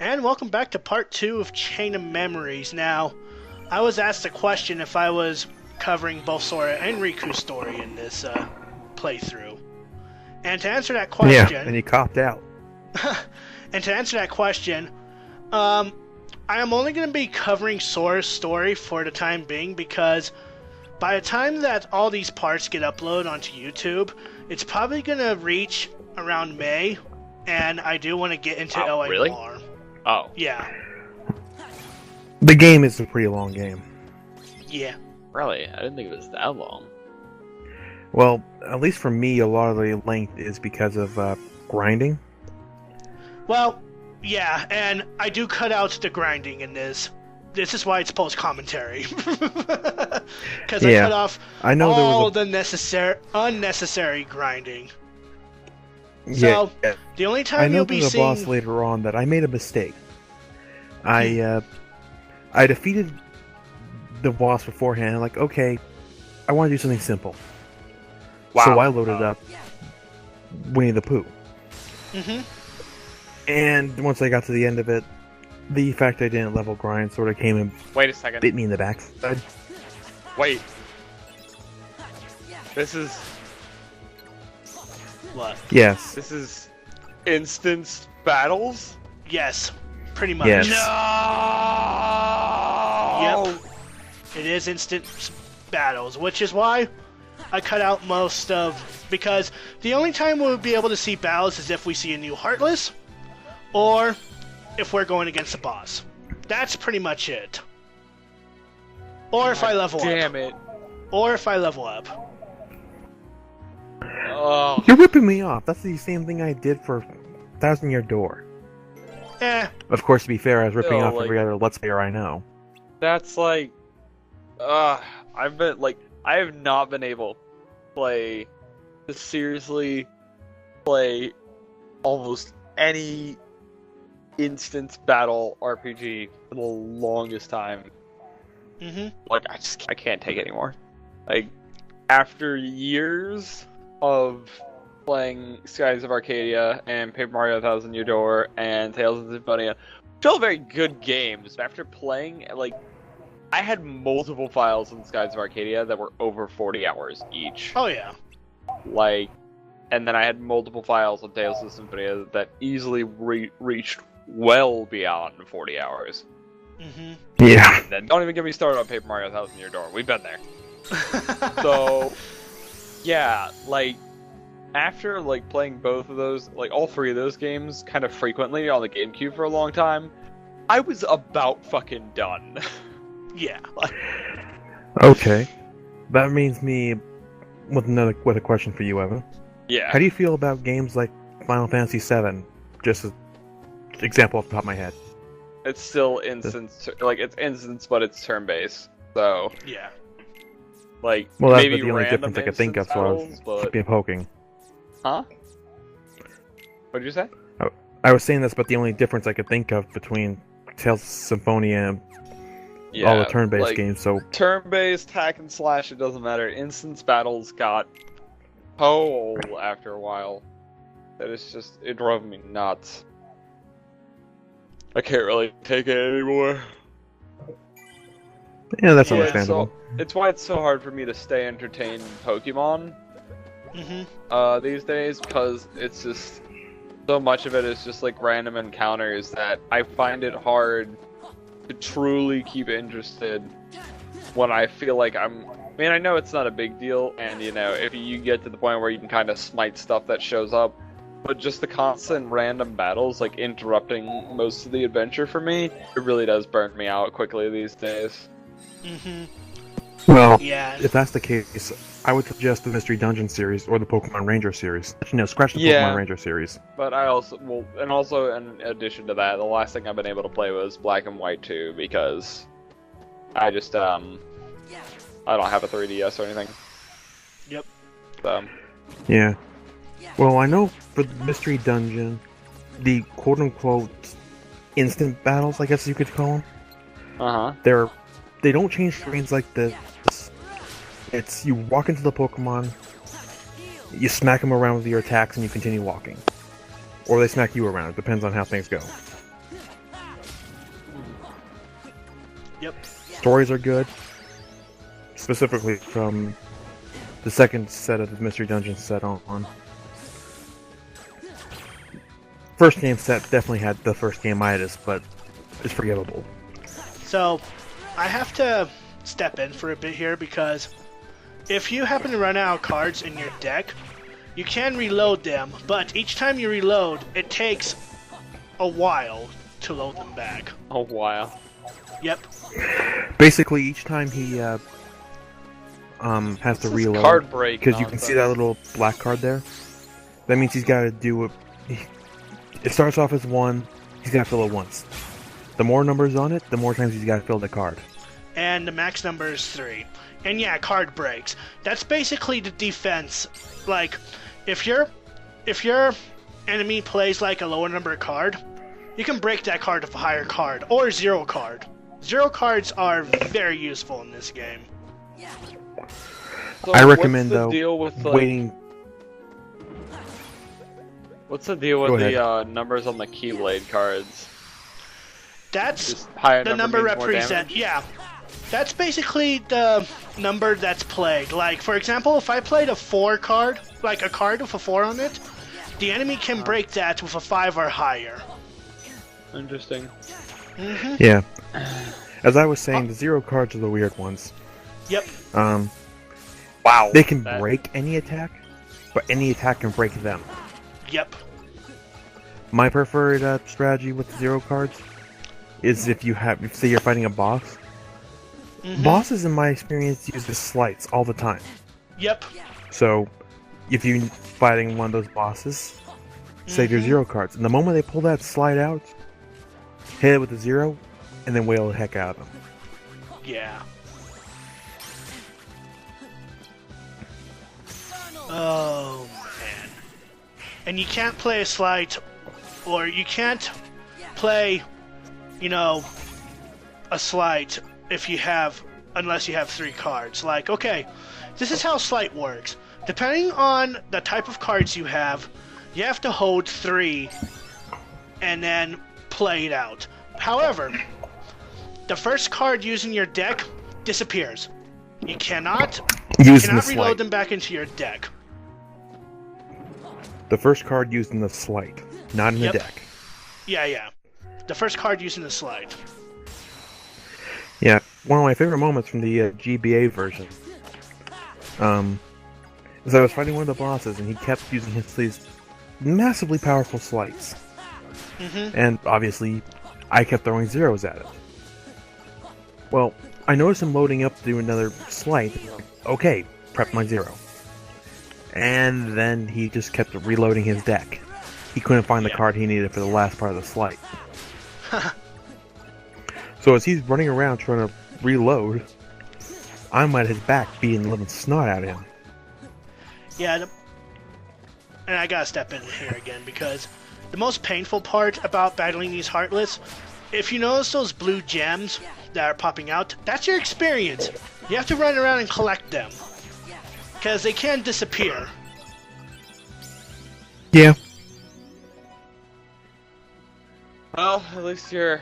And welcome back to part 2 of Chain of Memories. Now, I was asked a question if I was covering both Sora and Riku's story in this playthrough. And to answer that question... Yeah, and he copped out. and to answer that question, I am only going to be covering Sora's story for the time being because by the time that all these parts get uploaded onto YouTube, it's probably going to reach around May, and I do want to get into LA really? more. Oh. Yeah. The game is a pretty long game. Yeah. Really? I didn't think it was that long. Well, at least for me, a lot of the length is because of grinding. Well, yeah, and I do cut out the grinding in this. This is why it's post-commentary. Because I cut off all the unnecessary grinding. So, yeah. the only time you'll be seeing... I know there's a boss later on that I made a mistake. I defeated the boss beforehand. I'm like, okay, I want to do something simple. Wow. So I loaded up Winnie the Pooh. Mm-hmm. And once I got to the end of it, the fact I didn't level grind sort of came and Wait a second. bit me in the backside. Wait. This is... What? Yes. This is... Instance battles? Yes. Pretty much. Yes. No! Yep. It is instant battles, which is why I cut out most of... Because the only time we'll be able to see battles is if we see a new Heartless, or if we're going against a boss. That's pretty much it. Or if I level up. Damn it. Or if I level up. Oh. You're ripping me off. That's the same thing I did for Thousand Year Door. Of course, to be fair, I was ripping off every other Let's Player I know. That's like... I have not been able to seriously play almost any instance battle RPG for the longest time. Mm-hmm. I can't take it anymore. After years of playing Skies of Arcadia and Paper Mario Thousand Year Door and Tales of Symphonia, still very good games. But after playing, I had multiple files in Skies of Arcadia that were over 40 hours each. Oh, yeah. And then I had multiple files on Tales of Symphonia that easily reached well beyond 40 hours. Mm-hmm. Yeah. And then don't even get me started on Paper Mario Thousand Year Door. We've been there. So, yeah, after playing both of those, all three of those games kind of frequently on the GameCube for a long time, I was about fucking done. Yeah. Okay. That means me with a question for you, Evan. Yeah. How do you feel about games like Final Fantasy VII? Just an example off the top of my head. It's still instance, it's instance, but it's turn-based. So yeah. Well, that's maybe the only difference I could think of, so I was keeping poking. Huh? What did you say? I was saying this, but the only difference I could think of between Tales of Symphonia and all the turn-based games, so... Turn-based, hack and slash, it doesn't matter. Instance battles got old after a while. It drove me nuts. I can't really take it anymore. Yeah, that's understandable. So, it's why it's so hard for me to stay entertained in Pokemon these days, because it's just... So much of it is just random encounters that I find it hard to truly keep interested when I feel like I know it's not a big deal, and if you get to the point where you can kind of smite stuff that shows up, but just the constant random battles interrupting most of the adventure for me, it really does burn me out quickly these days. Well, yeah. If that's the case, I would suggest the Mystery Dungeon series or the Pokemon Ranger series. Scratch the Pokemon Ranger series. But also in addition to that, the last thing I've been able to play was Black and White 2 because I just I don't have a 3DS or anything. Yep. So. Yeah. Well, I know for the Mystery Dungeon, the quote-unquote instant battles, I guess you could call them. They don't change screens like this. It's you walk into the Pokemon, you smack them around with your attacks, and you continue walking. Or they smack you around. It depends on how things go. Yep. Stories are good, specifically from the second set of the Mystery Dungeon set on. First game set definitely had the first game-itis, but it's forgivable. So, I have to step in for a bit here because if you happen to run out of cards in your deck, you can reload them, but each time you reload, it takes a while to load them back. A while. Yep. Basically, each time he has to reload, card break because you can see that little black card there. That means he's got to do it. It starts off as 1. He's got to fill it once. The more numbers on it, the more times he's got to fill the card. And the max number is 3. And yeah, card breaks. That's basically the defense. Like, if your enemy plays like a lower number card, you can break that card with a higher card or 0 card. 0 cards are very useful in this game. So I recommend though waiting. What's the deal with the numbers on the Keyblade cards? That's the number represent. Yeah, that's basically the number that's played. Like, for example, if I played a 4 card, like a card with a 4 on it, the enemy can break that with a 5 or higher. Interesting. Mm-hmm. Yeah. As I was saying, the 0 cards are the weird ones. Yep. Wow. They can break any attack, but any attack can break them. Yep. My preferred strategy with the 0 cards is if say you're fighting a boss. Mm-hmm. Bosses, in my experience, use the slights all the time. Yep. So, if you're fighting one of those bosses, save your 0 cards. And the moment they pull that slide out, hit it with a 0, and then wail the heck out of them. Yeah. Oh, man. And you can't play a slight, or you can't play, a slight unless you have 3 cards. Like, okay, this is how slight works. Depending on the type of cards you have to hold 3 and then play it out. However, the first card used in your deck disappears. You cannot reload them back into your deck. The first card used in the slight, not in the deck. Yeah. The first card used in the slide. Yeah, one of my favorite moments from the GBA version. Is I was fighting one of the bosses, and he kept using these massively powerful slights. Mm-hmm. And obviously, I kept throwing 0s at it. Well, I noticed him loading up to do another slight. Okay, prep my 0. And then he just kept reloading his deck. He couldn't find the card he needed for the last part of the slight. So as he's running around trying to reload, I'm at his back beating the living snot out of him. Yeah, and I gotta step in here again because the most painful part about battling these Heartless, if you notice those blue gems that are popping out, that's your experience. You have to run around and collect them. Because they can disappear. Yeah. Well, at least you're,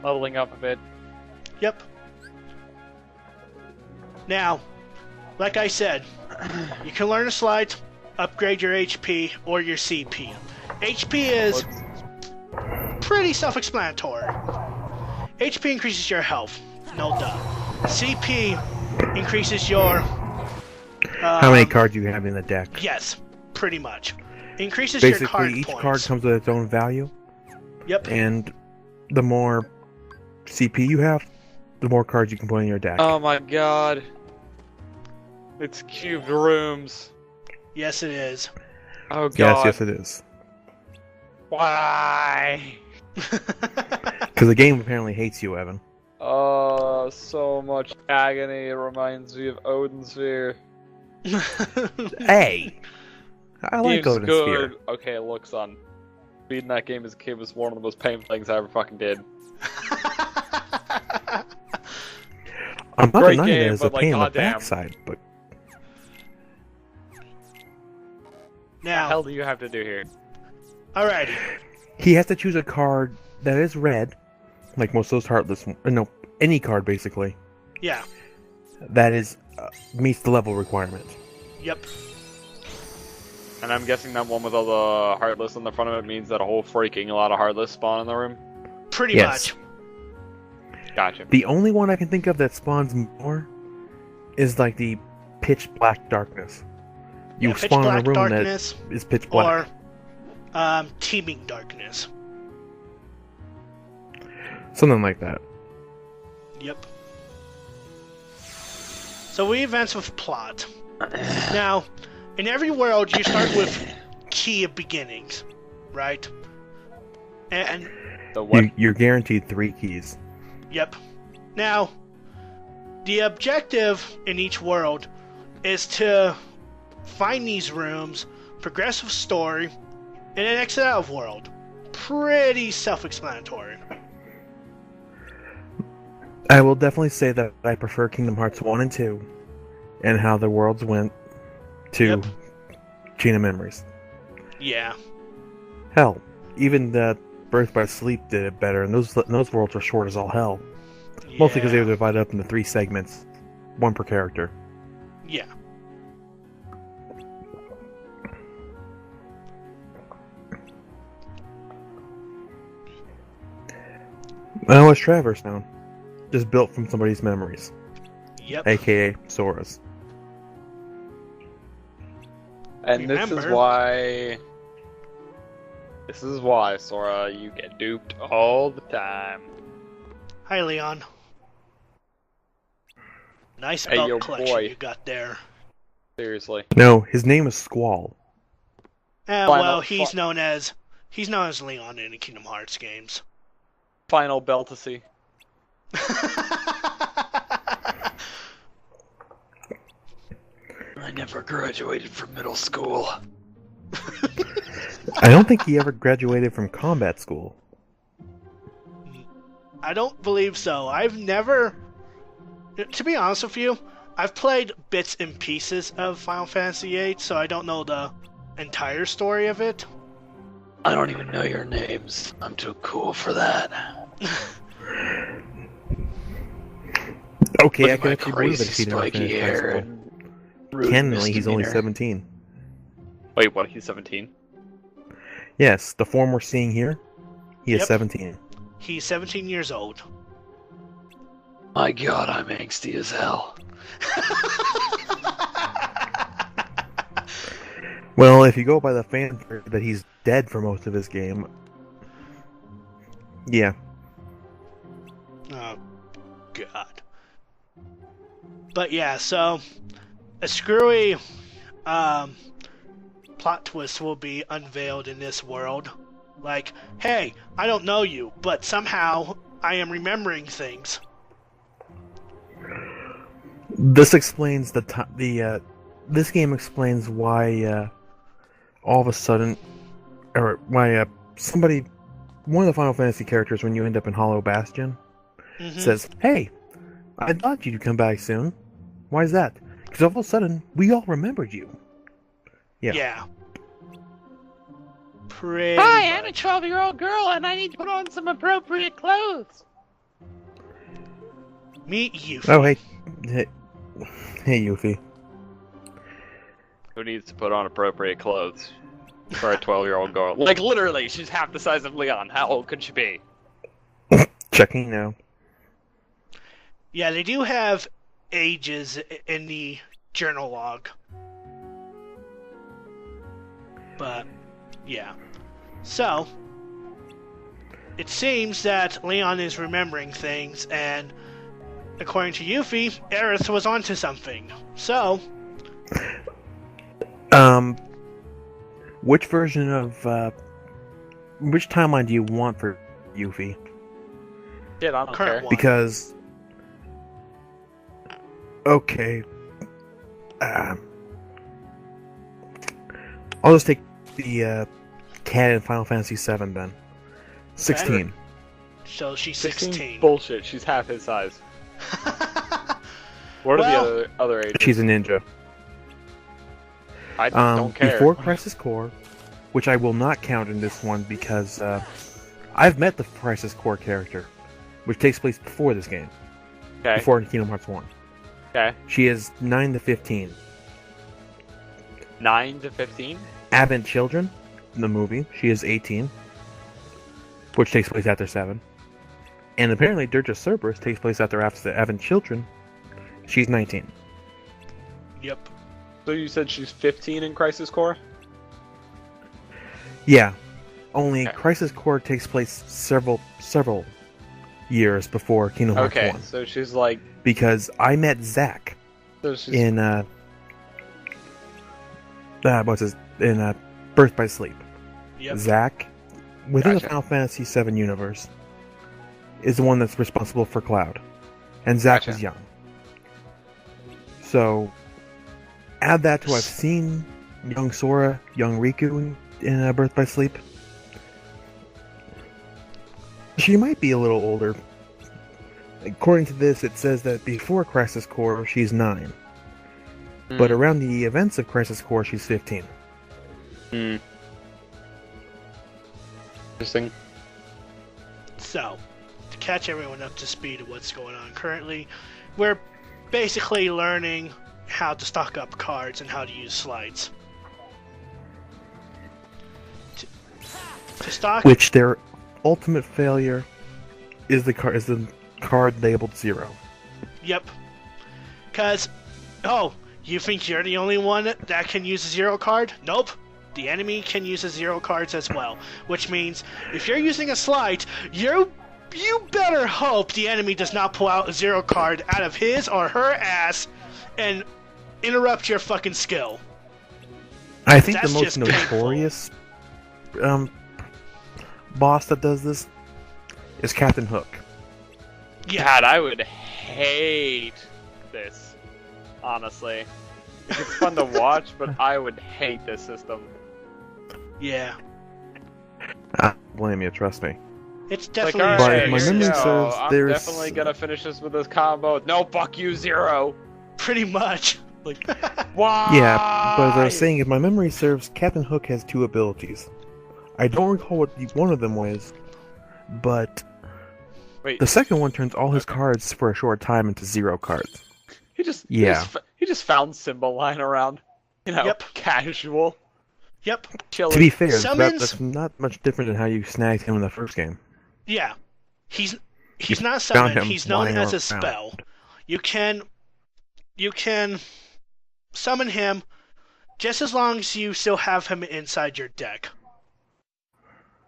leveling up a bit. Yep. Now, like I said, you can learn a slide, upgrade your HP or your CP. HP is pretty self-explanatory. HP increases your health, no doubt. CP increases your... how many cards you have in the deck? Yes, pretty much. Increases basically, your card each points. card comes with its own value. Yep. And the more CP you have, the more cards you can put in your deck. Oh my god. It's cubed rooms. Yes, it is. Oh god. Yes, it is. Why? Because the game apparently hates you, Evan. Oh, so much agony. It reminds me of Odin Sphere. Hey! I like Odin Sphere. Okay, look, son. Beating that game as a kid was one of the most painful things I ever fucking did. I'm not Great denying game, it as a but, pain in the goddamn. backside, but... Now, What the hell do you have to do here? alrighty. He has to choose a card that is red, like most of those Heartless, no, any card basically. Yeah. That is meets the level requirement. Yep. And I'm guessing that one with all the Heartless on the front of it means that a whole freaking lot of Heartless spawn in the room? Pretty much. Gotcha. The only one I can think of that spawns more is like the pitch black darkness. You spawn in a room that is pitch black. Or teeming darkness. Something like that. Yep. So we advance with plot. Now, in every world, you start with key of beginnings, right? And the what? You're guaranteed 3 keys. Yep. Now, the objective in each world is to find these rooms, progress with story, and then exit out of world. Pretty self-explanatory. I will definitely say that I prefer Kingdom Hearts 1 and 2 and how the worlds went to Chain of Memories. Yeah. Hell, even the Birth by Sleep did it better, and those worlds were short as all hell. Yeah. Mostly because they were divided up into 3 segments, 1 per character. Yeah. Oh, it's Traverse now. Just built from somebody's memories. Yep. AKA Sora's. And this is why, Sora, you get duped all the time. Hi, Leon. Nice belt collection you got there. Seriously. No, his name is Squall. Well, he's known as Leon in the Kingdom Hearts games. Final Beltasy. I never graduated from middle school. I don't think he ever graduated from combat school. I don't believe so. I've never... To be honest with you, I've played bits and pieces of Final Fantasy VIII, so I don't know the entire story of it. I don't even know your names. I'm too cool for that. Okay, Look I can actually believe that he never spiky hair finished high school. Canonically, he's only 17. Wait, what? He's 17? Yes, the form we're seeing here, he is 17. He's 17 years old. My god, I'm angsty as hell. Well, if you go by the fanfare that he's dead for most of his game, yeah. Oh, God. But yeah, so a screwy plot twist will be unveiled in this world. Like, hey, I don't know you, but somehow I am remembering things. This explains this game explains why all of a sudden, or why one of the Final Fantasy characters, when you end up in Hollow Bastion, says, "Hey, I thought you'd come back soon. Why is that? Because all of a sudden, we all remembered you." Yeah. Pretty Hi, much. I'm a 12-year-old girl and I need to put on some appropriate clothes. Meet Yuffie. Oh, hey, Yuffie. Who needs to put on appropriate clothes for a 12-year-old girl? Like, literally, she's half the size of Leon. How old could she be? Checking now. Yeah, they do have ages in the journal log. But, yeah. So, it seems that Leon is remembering things, and according to Yuffie, Aerith was onto something. So... Which version of, which timeline do you want for Yuffie? Yeah, I don't Current care. one. Because... Okay. I'll just take the, canon Final Fantasy VII then. 16. So she's 16. Bullshit, she's half his size. What are the other ages? She's a ninja. I don't care. Before Crisis Core, which I will not count in this one because I've met the Crisis Core character. which takes place before this game. Okay. Before Kingdom Hearts 1. Okay. She is 9 to 15. 9 to 15? Advent Children, the movie, she is 18, which takes place after 7. And apparently Dirge of Cerberus takes place after Advent Children. She's 19. Yep. So you said she's 15 in Crisis Core? Yeah. Only Crisis Core takes place several years before Kingdom Hearts 1. Okay, so she's like... Because I met Zack in Birth by Sleep. Yep. Zack, within the Final Fantasy VII universe, is the one that's responsible for Cloud. And Zack was young. So, add that to I've seen young Sora, young Riku in Birth by Sleep. She might be a little older. According to this, it says that before Crisis Core, she's 9. But around the events of Crisis Core, she's 15. Interesting. So, to catch everyone up to speed of what's going on currently, we're basically learning how to stock up cards and how to use slides. To stock... Which their ultimate failure is the card labeled 0. Yep. Because, you think you're the only one that can use a 0 card? Nope. The enemy can use a 0 cards as well. Which means, if you're using a slide, you better hope the enemy does not pull out a 0 card out of his or her ass and interrupt your fucking skill. I think the most notorious boss that does this is Captain Hook. Yeah. God, I would hate this. Honestly. It's fun to watch, but I would hate this system. Yeah. I blame you, trust me. It's definitely... Like, But if my memory serves, I'm definitely gonna finish this with this combo. No, fuck you, 0! Pretty much. Like, why? Yeah, but as I was saying, if my memory serves, Captain Hook has 2 abilities. I don't recall what one of them was, but the second one turns all his cards for a short time into 0 cards. He just found Symbol lying around. Casual. Yep. Chilling. To be fair, Summons... that's not much different than how you snagged him in the first game. Yeah. He's not summoned, he's known as a spell. You can summon him just as long as you still have him inside your deck.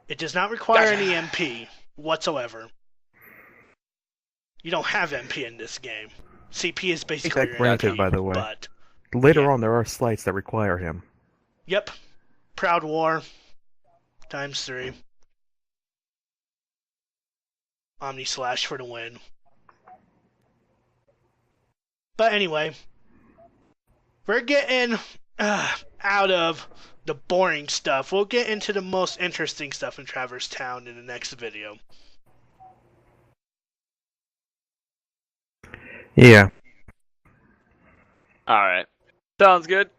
It does not require any MP whatsoever. You don't have MP in this game. CP is basically your granted, MP, by the way. But later on, there are slights that require him. Yep. Proud War. ×3. Omni Slash for the win. But anyway, we're getting out of the boring stuff. We'll get into the most interesting stuff in Traverse Town in the next video. Yeah. Alright. Sounds good.